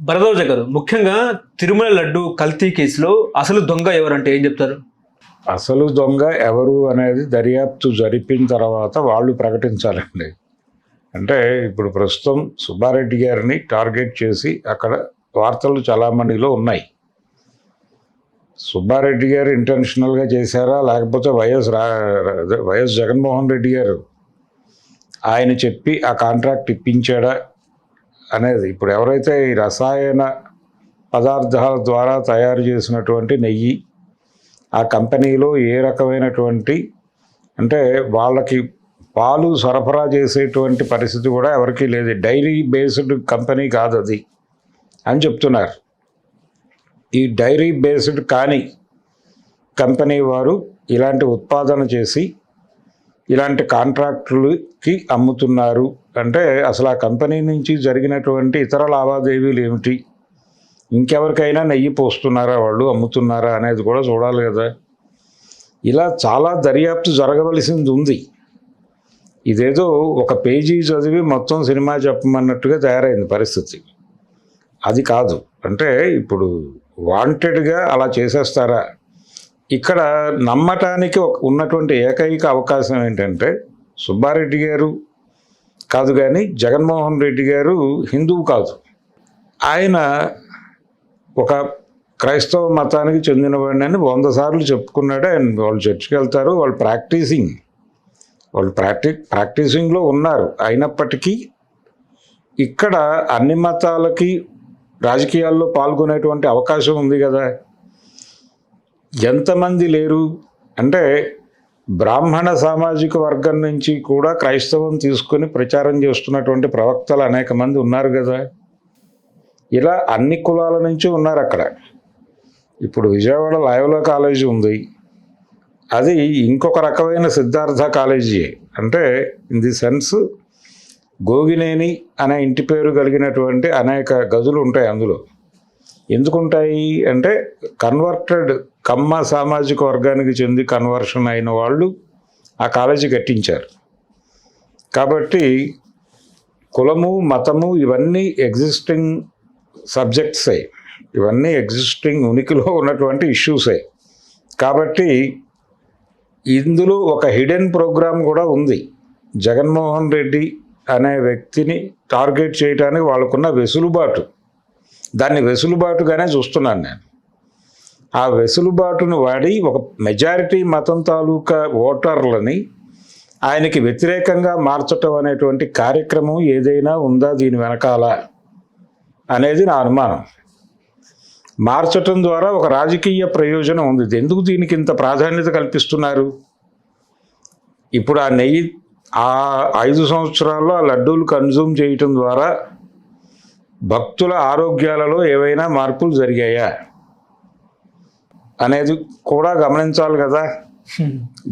భరద్వాజ గారు, ముఖ్యంగా తిరుమల లడ్డు కల్తీ కేసులో అసలు దొంగ ఎవరంటే ఏం చెప్తారు? అసలు దొంగ ఎవరు అనేది దర్యాప్తు జరిపిన తర్వాత వాళ్ళు ప్రకటించాలండి. అంటే ఇప్పుడు ప్రస్తుతం సుబ్బారెడ్డి గారిని టార్గెట్ చేసి అక్కడ వార్తలు చలామణిలో ఉన్నాయి. సుబ్బారెడ్డి గారు ఇంటెన్షనల్గా చేశారా, లేకపోతే వైఎస్ జగన్మోహన్ రెడ్డి గారు ఆయన చెప్పి ఆ కాంట్రాక్ట్ ఇప్పించాడా అనేది. ఇప్పుడు ఎవరైతే ఈ రసాయన పదార్థాల ద్వారా తయారు చేసినటువంటి నెయ్యి ఆ కంపెనీలో ఏ రకమైనటువంటి, అంటే వాళ్ళకి పాలు సరఫరా చేసేటువంటి పరిస్థితి కూడా ఎవరికీ లేదు, డైరీ బేస్డ్ కంపెనీ కాదు అది అని చెప్తున్నారు. ఈ డైరీ బేస్డ్ కాని కంపెనీ వారు ఇలాంటి ఉత్పాదన చేసి ఇలాంటి కాంట్రాక్టులకి అమ్ముతున్నారు అంటే అసలు ఆ కంపెనీ నుంచి జరిగినటువంటి ఇతర లావాదేవీలు ఏమిటి, ఇంకెవరికైనా నెయ్యి పోస్తున్నారా వాళ్ళు, అమ్ముతున్నారా అనేది కూడా చూడాలి కదా. ఇలా చాలా దర్యాప్తు జరగవలసింది ఉంది. ఇదేదో ఒక పేజీ చదివి మొత్తం సినిమా చెప్పమన్నట్టుగా తయారైంది పరిస్థితి. అది కాదు. అంటే ఇప్పుడు వాంటెడ్గా అలా చేసేస్తారా? ఇక్కడ నమ్మటానికి ఉన్నటువంటి ఏకైక అవకాశం ఏంటంటే సుబ్బారెడ్డి గారు కాదు, కానీ జగన్మోహన్ రెడ్డి గారు హిందువు కాదు. ఆయన ఒక క్రైస్తవ మతానికి చెందినవాడిని అని 100 సార్లు చెప్పుకున్నాడు. ఆయన వాళ్ళు చర్చికి వెళ్తారు, వాళ్ళు ప్రాక్టీసింగ్లో ఉన్నారు. అయినప్పటికీ ఇక్కడ అన్ని మతాలకి రాజకీయాల్లో పాల్గొనేటువంటి అవకాశం ఉంది కదా. ఎంతమంది లేరు అంటే బ్రాహ్మణ సామాజిక వర్గం నుంచి కూడా క్రైస్తవం తీసుకొని ప్రచారం చేస్తున్నటువంటి ప్రవక్తలు అనేక మంది ఉన్నారు కదా. ఇలా అన్ని కులాల నుంచి ఉన్నారు అక్కడ. ఇప్పుడు విజయవాడ లాయోలా కాలేజీ ఉంది, అది ఇంకొక రకమైన సిద్ధార్థ కాలేజీ. అంటే ఇన్ ది సెన్స్ గోగినేని అనే ఇంటి పేరు కలిగినటువంటి అనేక గదులు ఉంటాయి అందులో. ఎందుకుంటాయి అంటే కన్వర్టెడ్ కమ్మ సామాజిక వర్గానికి చెంది కన్వర్షన్ అయిన వాళ్ళు ఆ కాలేజీ కట్టించారు. కాబట్టి కులము మతము ఇవన్నీ ఎగ్జిస్టింగ్ సబ్జెక్ట్సే, ఇవన్నీ ఎగ్జిస్టింగ్ ఉనికిలో ఉన్నటువంటి ఇష్యూసే. కాబట్టి ఇందులో ఒక హిడెన్ ప్రోగ్రామ్ కూడా ఉంది. జగన్మోహన్ రెడ్డి అనే వ్యక్తిని టార్గెట్ చేయడానికి వాళ్ళకున్న వెసులుబాటు, దాన్ని వెసులుబాటుగానే చూస్తున్నాను నేను. ఆ వెసులుబాటును వాడి ఒక మెజారిటీ మతం తాలూకా ఓటర్లని ఆయనకి వ్యతిరేకంగా మార్చటం అనేటువంటి కార్యక్రమం ఏదైనా ఉందా దీని వెనకాల అనేది నా అనుమానం. మార్చటం ద్వారా ఒక రాజకీయ ప్రయోజనం ఉంది. ఎందుకు దీనికి ఇంత ప్రాధాన్యత కల్పిస్తున్నారు? ఇప్పుడు ఆ నెయ్యి ఆ 5 సంవత్సరాల్లో ఆ లడ్డూలు కన్జ్యూమ్ చేయటం ద్వారా భక్తుల ఆరోగ్యాలలో ఏవైనా మార్పులు జరిగాయా అనేది కూడా గమనించాలి కదా.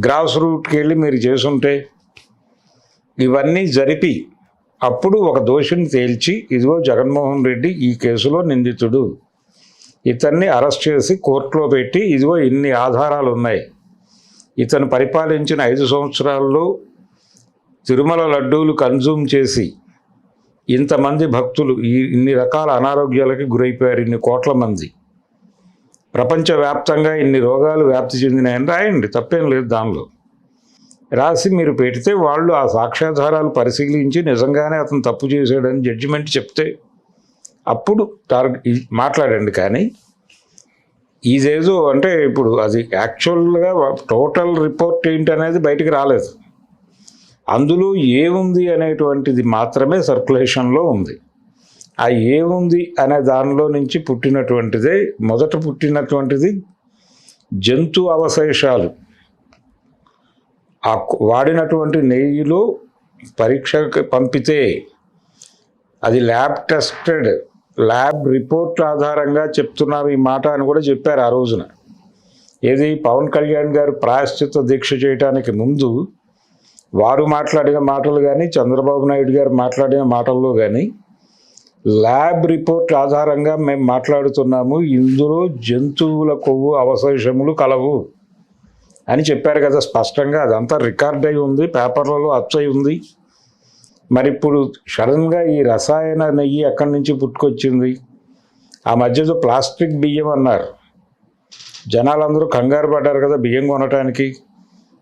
గ్రాస్ రూట్కి వెళ్ళి మీరు చేసుంటే ఇవన్నీ జరిపి అప్పుడు ఒక దోషిని తేల్చి, ఇదిగో జగన్మోహన్ రెడ్డి ఈ కేసులో నిందితుడు, ఇతన్ని అరెస్ట్ చేసి కోర్టులో పెట్టి ఇదిగో ఇన్ని ఆధారాలు ఉన్నాయి, ఇతను పరిపాలించిన 5 సంవత్సరాల్లో తిరుమల లడ్డూలు కన్జ్యూమ్ చేసి ఇంతమంది భక్తులు ఇన్ని రకాల అనారోగ్యాలకి గురైపోయారు, ఇన్ని కోట్ల మంది, ప్రపంచవ్యాప్తంగా ఇన్ని రోగాలు వ్యాప్తి చెందినాయని రాయండి, తప్పేం లేదు దానిలో. రాసి మీరు పెడితే వాళ్ళు ఆ సాక్ష్యాధారాలు పరిశీలించి నిజంగానే అతను తప్పు చేశాడని జడ్జిమెంట్ చెప్తే అప్పుడు మాట్లాడండి. కానీ ఇదేదో అంటే ఇప్పుడు అది యాక్చువల్గా టోటల్ రిపోర్ట్ ఏంటి అనేది బయటికి రాలేదు. అందులో ఏముంది అనేటువంటిది మాత్రమే సర్క్యులేషన్లో ఉంది. ఆ ఏముంది అనే దానిలో నుంచి పుట్టినటువంటిదే మొదట పుట్టినటువంటిది జంతు అవశేషాలు. ఆ వాడినటువంటి నెయ్యిలో పరీక్షకు పంపితే అది ల్యాబ్ టెస్టెడ్, ల్యాబ్ రిపోర్ట్ ఆధారంగా చెప్తున్నారు ఈ మాట అని కూడా చెప్పారు ఆ రోజున. ఏది పవన్ కళ్యాణ్ గారు ప్రాయశ్చిత్త దీక్ష చేయడానికి ముందు వారు మాట్లాడిన మాటలు కానీ చంద్రబాబు నాయుడు గారు మాట్లాడిన మాటల్లో కానీ ల్యాబ్ రిపోర్ట్ ఆధారంగా మేము మాట్లాడుతున్నాము, ఇందులో జంతువుల కొవ్వు అవశేషములు కలవు అని చెప్పారు కదా స్పష్టంగా. అదంతా రికార్డ్ అయి ఉంది, పేపర్లలో అచ్చయి ఉంది. మరి ఇప్పుడు సడన్గా ఈ రసాయన నెయ్యి ఎక్కడి నుంచి పుట్టుకొచ్చింది? ఆ మధ్యలో ప్లాస్టిక్ బియ్యం అన్నారు. జనాలందరూ కంగారు పడ్డారు కదా బియ్యం కొనటానికి.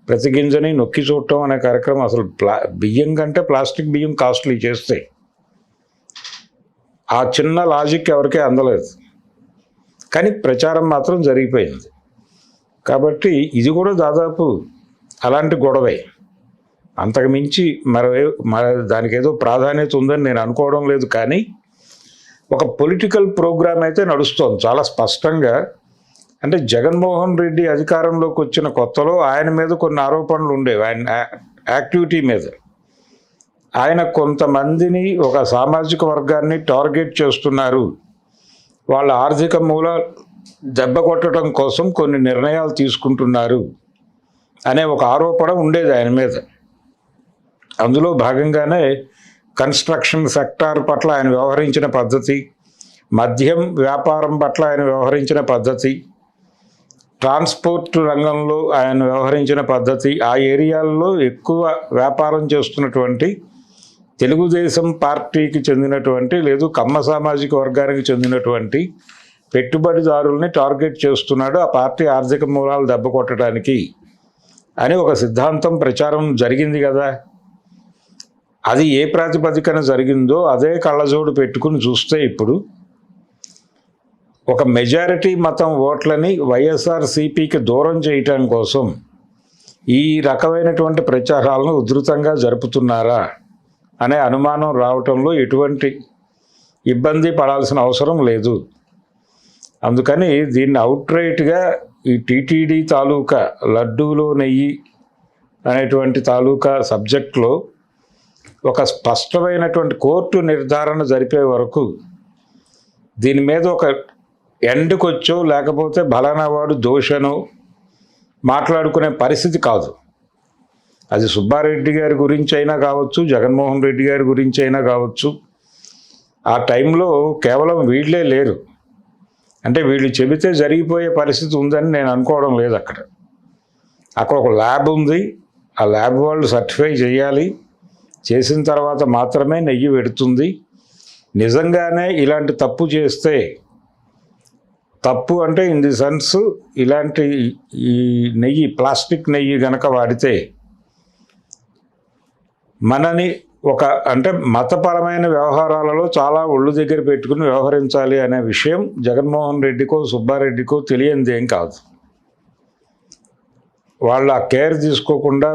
ప్రతి గింజని నొక్కి చూడటం అనే కార్యక్రమం. అసలు బియ్యం కంటే ప్లాస్టిక్ బియ్యం కాస్ట్లీ చేస్తాయి. ఆ చిన్న లాజిక్ ఎవరికీ అందలేదు, కానీ ప్రచారం మాత్రం జరిగిపోయింది. కాబట్టి ఇది కూడా దాదాపు అలాంటి గొడవే. అంతకు మించి మరి దానికి ఏదో ప్రాధాన్యత ఉందని నేను అనుకోవడం లేదు. కానీ ఒక పొలిటికల్ ప్రోగ్రామ్ అయితే నడుస్తోంది చాలా స్పష్టంగా. అంటే జగన్మోహన్ రెడ్డి అధికారంలోకి వచ్చిన కొత్తలో ఆయన మీద కొన్ని ఆరోపణలు ఉండేవి, ఆయన యాక్టివిటీ మీద. ఆయన కొంతమందిని, ఒక సామాజిక వర్గాన్ని టార్గెట్ చేస్తున్నారు, వాళ్ళ ఆర్థిక మూల దెబ్బ కొట్టడం కోసం కొన్ని నిర్ణయాలు తీసుకుంటున్నారు అనే ఒక ఆరోపణ ఉండేది ఆయన మీద. అందులో భాగంగానే కన్స్ట్రక్షన్ సెక్టార్ పట్ల ఆయన వ్యవహరించిన పద్ధతి, మద్యం వ్యాపారం పట్ల ఆయన వ్యవహరించిన పద్ధతి, ట్రాన్స్పోర్ట్ రంగంలో ఆయన వ్యవహరించిన పద్ధతి, ఆ ఏరియాల్లో ఎక్కువ వ్యాపారం చేస్తున్నటువంటి తెలుగుదేశం పార్టీకి చెందినటువంటి లేదు కమ్మ సామాజిక వర్గానికి చెందినటువంటి పెట్టుబడిదారుల్ని టార్గెట్ చేస్తున్నాడు, ఆ పార్టీ ఆర్థిక మూలాలు దెబ్బ కొట్టడానికి అని ఒక సిద్ధాంతం ప్రచారం జరిగింది కదా. అది ఏ ప్రాతిపదికన జరిగిందో అదే కళ్ళజోడు పెట్టుకుని చూస్తే ఇప్పుడు ఒక మెజారిటీ మతం ఓట్లని వైఎస్ఆర్సీపీకి దూరం చేయటం కోసం ఈ రకమైనటువంటి ప్రచారాలను ఉధృతంగా జరుపుతున్నారా అనే అనుమానం రావటంలో ఎటువంటి ఇబ్బంది పడాల్సిన అవసరం లేదు. అందుకని దీన్ని అవుట్రైట్గా ఈ టీటీడీ తాలూకా లడ్డూలో నెయ్యి అనేటువంటి తాలూకా సబ్జెక్ట్లో ఒక స్పష్టమైనటువంటి కోర్టు నిర్ధారణ జరిపే వరకు దీని మీద ఒక ఎండుకొచ్చో లేకపోతే బలానా వాడు దోషనో మాట్లాడుకునే పరిస్థితి కాదు. అది సుబ్బారెడ్డి గారి గురించి అయినా కావచ్చు, జగన్మోహన్ రెడ్డి గారి గురించి అయినా కావచ్చు. ఆ టైంలో కేవలం వీళ్ళే లేరు, అంటే వీళ్ళు చెబితే జరిగిపోయే పరిస్థితి ఉందని నేను అనుకోవడం లేదు. అక్కడ ఒక ల్యాబ్ ఉంది, ఆ ల్యాబ్ వాళ్ళు సర్టిఫై చేయాలి, చేసిన తర్వాత మాత్రమే నెయ్యి పెడుతుంది. నిజంగానే ఇలాంటి తప్పు చేస్తే, తప్పు అంటే ఇన్ ది సెన్స్ ఇలాంటి ఈ నెయ్యి ప్లాస్టిక్ నెయ్యి గనక వాడితే మనని ఒక అంటే మతపరమైన వ్యవహారాలలో చాలా ఒళ్ళు దగ్గర పెట్టుకుని వ్యవహరించాలి అనే విషయం జగన్మోహన్ రెడ్డికో సుబ్బారెడ్డికో తెలియంది ఏం కాదు. వాళ్ళు ఆ కేర్ తీసుకోకుండా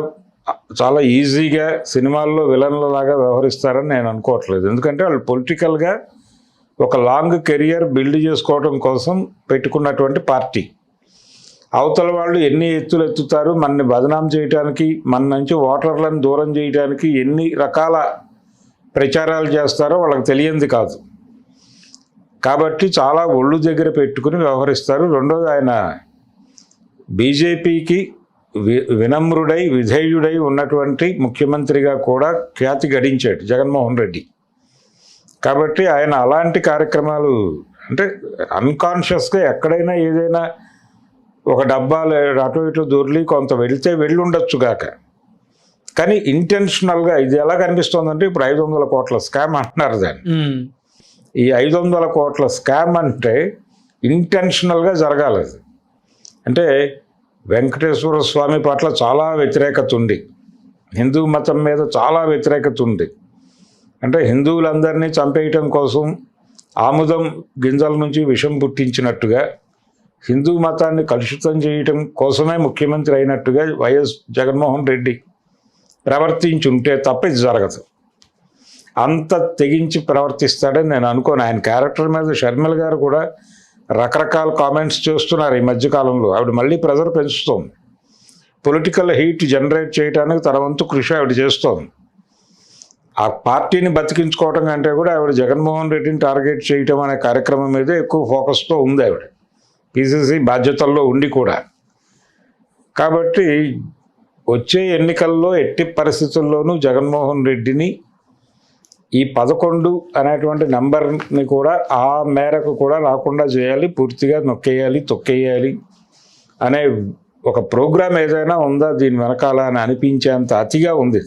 చాలా ఈజీగా సినిమాల్లో విలన్లలాగా వ్యవహరిస్తారని నేను అనుకోవట్లేదు. ఎందుకంటే వాళ్ళు పొలిటికల్గా ఒక లాంగ్ కెరియర్ బిల్డ్ చేసుకోవడం కోసం పెట్టుకున్నటువంటి పార్టీ. అవతల వాళ్ళు ఎన్ని ఎత్తులు ఎత్తుతారు, మనని బదనాం చేయడానికి, మన నుంచి ఓటర్లను దూరం చేయడానికి ఎన్ని రకాల ప్రచారాలు చేస్తారో వాళ్ళకి తెలియంది కాదు. కాబట్టి చాలా ఒళ్ళు దగ్గర పెట్టుకుని వ్యవహరిస్తారు. రెండోది, ఆయన బీజేపీకి వినమ్రుడై విధేయుడై ఉన్నటువంటి ముఖ్యమంత్రిగా కూడా ఖ్యాతి గడించాడు జగన్మోహన్ రెడ్డి. కాబట్టి ఆయన అలాంటి కార్యక్రమాలు అంటే అన్కాన్షియస్గా ఎక్కడైనా ఏదైనా ఒక డబ్బా అటు ఇటు దొర్లి కొంత వెళితే వెళ్ళి ఉండొచ్చు గాక, కానీ ఇంటెన్షనల్గా ఇది ఎలా కనిపిస్తోందంటే ఇప్పుడు 500 కోట్ల స్కామ్ అంటున్నారు దాన్ని. ఈ 500 కోట్ల స్కామ్ అంటే ఇంటెన్షనల్గా జరగాలి. అది అంటే వెంకటేశ్వర స్వామి పట్ల చాలా వ్యతిరేకత ఉంది, హిందూ మతం మీద చాలా వ్యతిరేకత ఉంది. అంటే హిందువులందరినీ చంపేయటం కోసం ఆముదం గింజల నుంచి విషం పుట్టించినట్టుగా హిందూ మతాన్ని కలుషితం చేయటం కోసమే ముఖ్యమంత్రి అయినట్టుగా వైఎస్ జగన్మోహన్ రెడ్డి ప్రవర్తించుంటే తప్ప ఇది జరగదు. అంత తెగించి ప్రవర్తిస్తాడని నేను అనుకోను. ఆయన క్యారెక్టర్ మీద షర్మిల గారు కూడా రకరకాల కామెంట్స్ చేస్తున్నారు ఈ మధ్యకాలంలో. ఆవిడ మళ్ళీ ప్రెజర్ పెంచుతోంది, పొలిటికల్ హీట్ జనరేట్ చేయడానికి తన వంతు కృషి ఆవిడ చేస్తోంది. ఆ పార్టీని బతికించుకోవటం కంటే కూడా ఆవిడ జగన్మోహన్ రెడ్డిని టార్గెట్ చేయటం అనే కార్యక్రమం మీద ఎక్కువ ఫోకస్తో ఉంది ఆవిడ, పీసీసీ బాధ్యతల్లో ఉండి కూడా. కాబట్టి వచ్చే ఎన్నికల్లో ఎట్టి పరిస్థితుల్లోనూ జగన్మోహన్ రెడ్డిని ఈ 11 అనేటువంటి నెంబర్ని కూడా ఆ మేరకు కూడా రాకుండా చేయాలి, పూర్తిగా నొక్కేయాలి, తొక్కేయాలి అనే ఒక ప్రోగ్రాం ఏదైనా ఉందా దీని వెనకాల అని అనిపించేంత అతిగా ఉంది.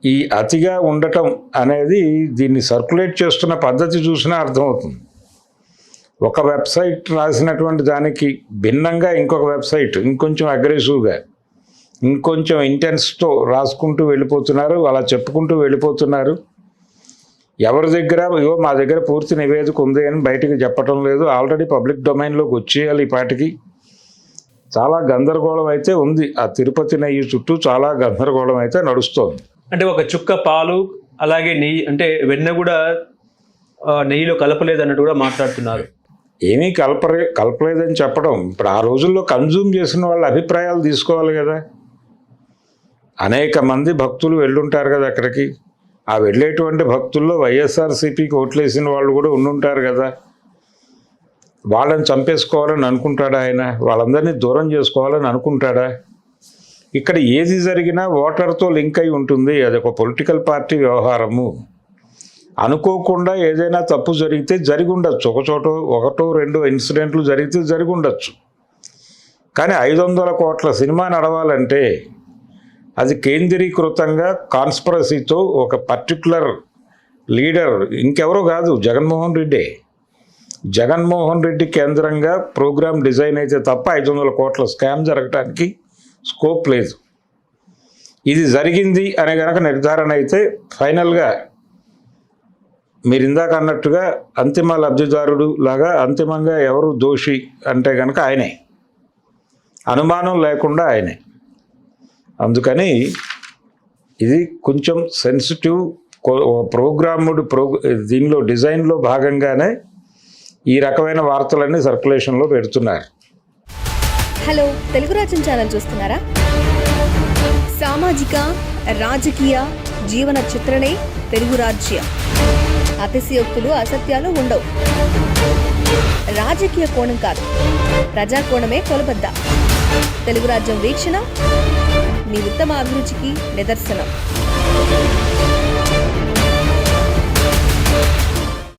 ఈ అతిగా ఉండటం అనేది దీన్ని సర్క్యులేట్ చేస్తున్న పద్ధతి చూసినా అర్థమవుతుంది. ఒక వెబ్సైట్ రాసినటువంటి దానికి భిన్నంగా ఇంకొక వెబ్సైట్ ఇంకొంచెం అగ్రెసివ్గా ఇంకొంచెం ఇంటెన్స్తో రాసుకుంటూ వెళ్ళిపోతున్నారు, అలా చెప్పుకుంటూ వెళ్ళిపోతున్నారు. ఎవరి దగ్గర ఇవో మా దగ్గర పూర్తి నివేదిక ఉంది అని బయటికి చెప్పటం లేదు. ఆల్రెడీ పబ్లిక్ డొమైన్లోకి వచ్చేయాలి ఈ పాటికి. చాలా గందరగోళం అయితే ఉంది. ఆ తిరుపతి నెయ్యి చుట్టూ చాలా గందరగోళం అయితే నడుస్తోంది. అంటే ఒక చుక్క పాలు అలాగే నెయ్యి అంటే వెన్న కూడా నెయ్యిలో కలపలేదు అన్నట్టు కూడా మాట్లాడుతున్నారు. ఏమీ కలపలేదని చెప్పడం, ఇప్పుడు ఆ రోజుల్లో కన్జ్యూమ్ చేసిన వాళ్ళ అభిప్రాయాలు తీసుకోవాలి కదా. అనేక మంది భక్తులు వెళ్ళుంటారు కదా అక్కడికి. ఆ వెళ్ళేటువంటి భక్తుల్లో వైఎస్ఆర్సీపీకి ఓట్లేసిన వాళ్ళు కూడా ఉండుంటారు కదా. వాళ్ళని చంపేసుకోవాలని అనుకుంటాడా ఆయన? వాళ్ళందరినీ దూరం చేసుకోవాలని అనుకుంటాడా? ఇక్కడ ఏది జరిగినా ఓటర్తో లింక్ అయి ఉంటుంది. అది ఒక పొలిటికల్ పార్టీ వ్యవహారము. అనుకోకుండా ఏదైనా తప్పు జరిగితే జరిగి ఉండొచ్చు, ఒకటో రెండో ఇన్సిడెంట్లు జరిగితే జరిగి ఉండొచ్చు. కానీ 500 కోట్ల సినిమా నడవాలంటే అది కేంద్రీకృతంగా కాన్స్పిరసీతో ఒక పర్టికులర్ లీడర్, ఇంకెవరో కాదు, జగన్మోహన్ రెడ్డి. జగన్మోహన్ రెడ్డి కేంద్రంగా ప్రోగ్రామ్ డిజైన్ అయితే తప్ప 500 కోట్ల స్కామ్ జరగటానికి స్కోప్ లేదు. ఇది జరిగింది అనే కనుక నిర్ధారణ అయితే ఫైనల్గా మీరు ఇందాక అన్నట్టుగా అంతిమ లబ్ధిదారుడు లాగా అంతిమంగా ఎవరు దోషి అంటే కనుక ఆయనే, అనుమానం లేకుండా ఆయనే. అందుకని ఇది కొంచెం సెన్సిటివ్ దీనిలో డిజైన్లో భాగంగానే ఈ రకమైన వార్తలన్నీ సర్క్యులేషన్లో పెడుతున్నారు. హలో, తెలుగు రాజ్యం ఛానల్ చూస్తున్నారా? సామాజిక రాజకీయ జీవన చిత్రణే తెలుగు రాజ్యం. అతిశయోక్తులు అసత్యాలు ఉండవు. రాజకీయ కోణం కాదు, ప్రజా కోణమే కొలబద్ద. తెలుగు రాజ్యం వీక్షణ మీ ఉత్తమ అభిరుచికి నిదర్శనం.